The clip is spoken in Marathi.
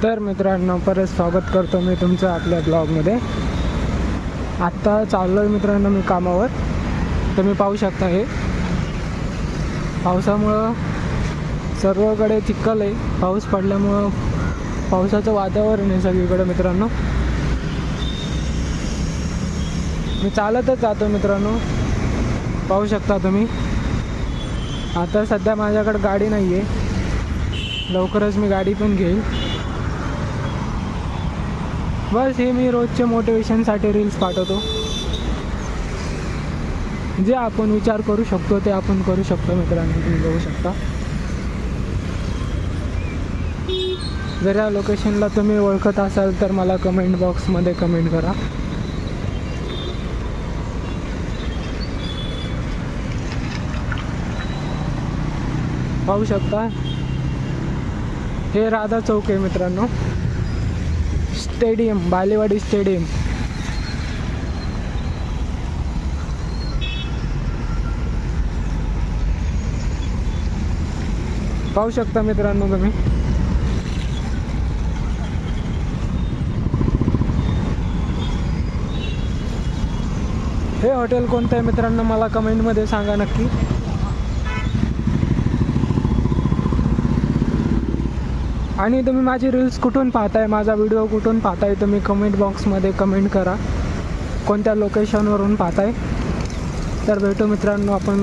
तर मित्रांनो परत स्वागत करतो मी तुमचं आपल्या ब्लॉगमध्ये। आत्ता चाललो आहे मित्रांनो मी कामावर। तुम्ही पाहू शकता हे पावसामुळं सर्वकडे चिखल आहे। पाऊस पडल्यामुळं पावसाचं वातावरण आहे सगळीकडे मित्रांनो। मी चालतच जातो मित्रांनो, पाहू शकता तुम्ही। आता सध्या माझ्याकडे गाडी नाही आहे, लवकरच मी गाडी पण घेईल। बस हे मी रोजचे मोटिवेशनसाठी रील्स पाठवतो। जे आपण विचार करू शकतो ते आपण करू शकतो मित्रांनो, तुम्ही बघू शकता। जर या लोकेशनला तुम्ही ओळखत असाल तर मला कमेंट बॉक्समध्ये कमेंट करा। पाहू शकता हे राधा चौक आहे मित्रांनो, स्टेडियम बालेवाडी स्टेडियम। पाहू शकता मित्रांनो तुम्ही। हे हॉटेल कोणतं आहे मित्रांनो मला कमेंटमध्ये सांगा नक्की। आणि तुम्ही माझी रील्स कुठून पाहताय, माझा व्हिडिओ कुठून पाहताय, तुम्ही कमेंट बॉक्समध्ये कमेंट करा कोणत्या लोकेशनवरून पाहताय। तर भेटू मित्रांनो आपण